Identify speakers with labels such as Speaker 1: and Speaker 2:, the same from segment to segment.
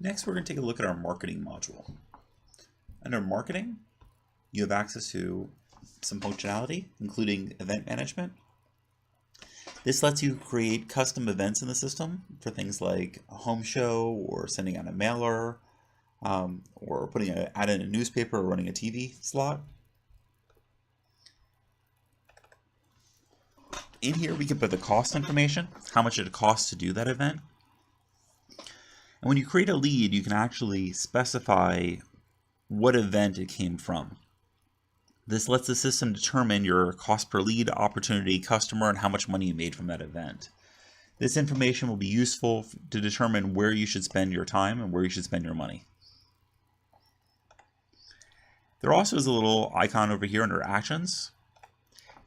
Speaker 1: Next, we're going to take a look at our marketing module. Under marketing, you have access to some functionality, including event management. This lets you create custom events in the system for things like a home show or sending out a mailer or putting an ad in a newspaper or running a TV slot. In here, we can put the cost information, how much it costs to do that event. And when you create a lead, you can actually specify what event it came from. This lets the system determine your cost per lead, opportunity, customer, and how much money you made from that event. This information will be useful to determine where you should spend your time and where you should spend your money. There also is a little icon over here under Actions.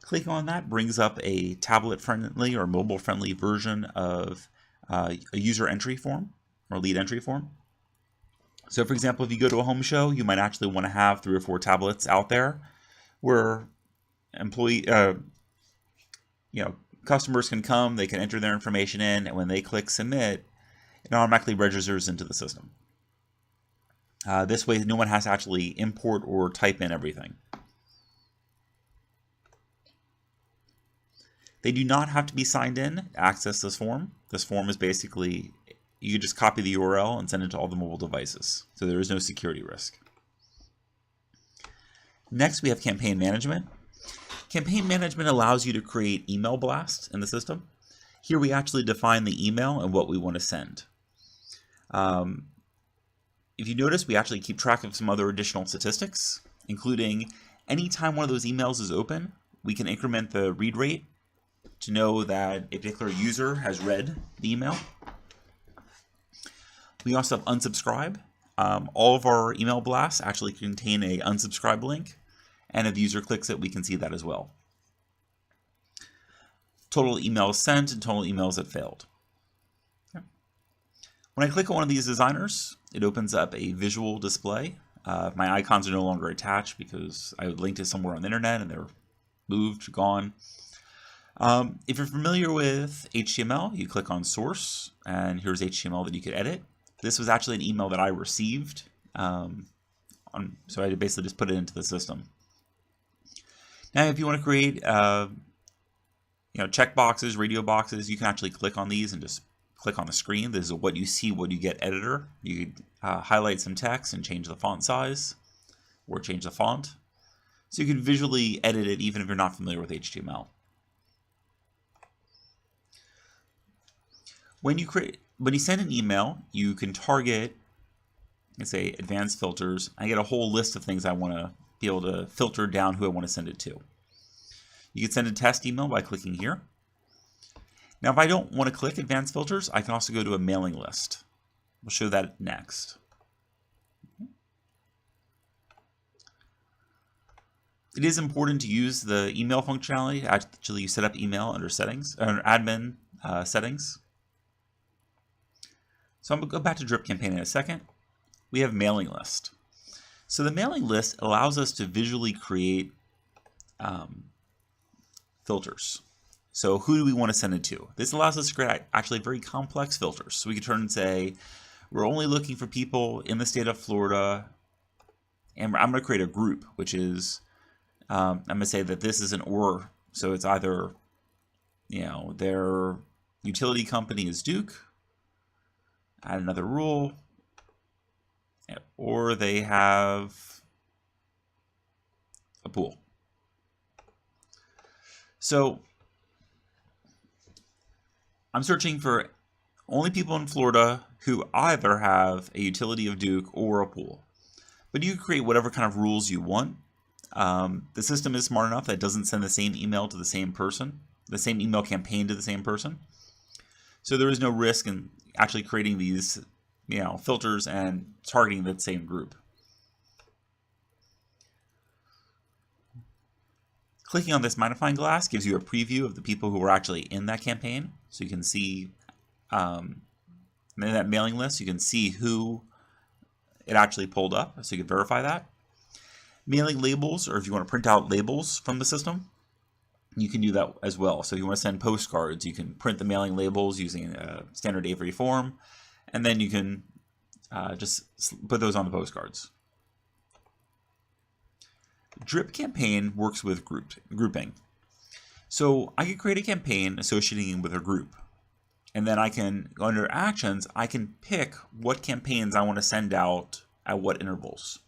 Speaker 1: Clicking on that brings up a tablet-friendly or mobile-friendly version of a user entry form or lead entry form. So, for example, if you go to a home show, you might actually want to have 3 or 4 tablets out there where customers can come, they can enter their information in, and when they click submit, it automatically registers into the system. This way, no one has to actually import or type in everything. They do not have to be signed in to access this form. This form is basically, you can just copy the URL and send it to all the mobile devices. So there is no security risk. Next, we have campaign management. Campaign management allows you to create email blasts in the system. Here we actually define the email and what we want to send. If you notice, we actually keep track of some other additional statistics, including anytime one of those emails is open, we can increment the read rate to know that a particular user has read the email. We also have unsubscribe. All of our email blasts actually contain a unsubscribe link, and if the user clicks it, we can see that as well. Total emails sent and total emails that failed. Okay. When I click on one of these designers, it opens up a visual display. My icons are no longer attached because I would link to somewhere on the internet and they're moved, gone. If you're familiar with HTML, you click on source, and here's HTML that you could edit. This was actually an email that I received, so I basically just put it into the system. Now, if you want to create, check boxes, radio boxes, you can actually click on these and just click on the screen. This is a what you see, what you get editor. You could highlight some text and change the font size, or change the font. So you can visually edit it even if you're not familiar with HTML. When you send an email, you can target, let's say, advanced filters. I get a whole list of things I want to be able to filter down who I want to send it to. You can send a test email by clicking here. Now, if I don't want to click advanced filters, I can also go to a mailing list. We'll show that next. It is important to use the email functionality. Actually, you set up email under settings, or admin settings. So I'm going to go back to drip campaign in a second. We have mailing list. So the mailing list allows us to visually create filters. So who do we want to send it to? This allows us to create actually very complex filters. So we can turn and say, we're only looking for people in the state of Florida. And I'm going to create a group, which is, I'm going to say that this is an or. So it's either, their utility company is Duke. Add another rule, or they have a pool. So I'm searching for only people in Florida who either have a utility of Duke or a pool. But you can create whatever kind of rules you want. The system is smart enough that it doesn't send the same email to the same person, the same email campaign to the same person. So there is no risk in actually creating these, filters and targeting that same group. Clicking on this magnifying glass gives you a preview of the people who are actually in that campaign. So you can see in that mailing list, you can see who it actually pulled up, so you can verify that. Mailing labels, or if you want to print out labels from the system, you can do that as well. So if you want to send postcards, you can print the mailing labels using a standard A3 form, and then you can just put those on the postcards. Drip campaign works with grouping. So I could create a campaign associating with a group. And then I can, under actions, I can pick what campaigns I want to send out at what intervals.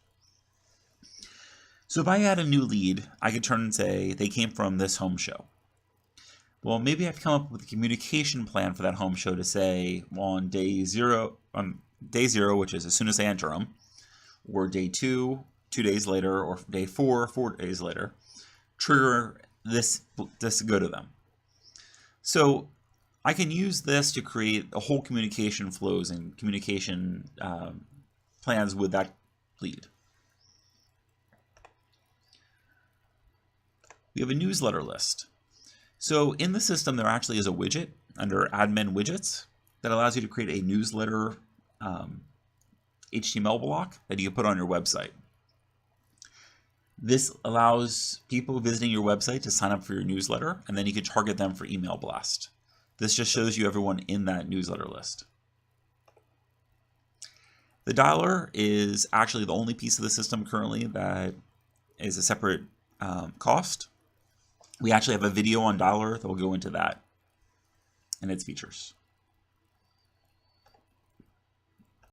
Speaker 1: So if I add a new lead, I could turn and say they came from this home show. Well, maybe I have to come up with a communication plan for that home show to say, well, on day zero, which is as soon as they enter them, or day 2, 2 days later, or day 4, 4 days later, trigger this to go to them. So I can use this to create a whole communication flows and communication plans with that lead. We have a newsletter list. So in the system, there actually is a widget under admin widgets that allows you to create a newsletter HTML block that you can put on your website. This allows people visiting your website to sign up for your newsletter, and then you can target them for email blast. This just shows you everyone in that newsletter list. The dialer is actually the only piece of the system currently that is a separate cost. We actually have a video on dialer that will go into that and its features.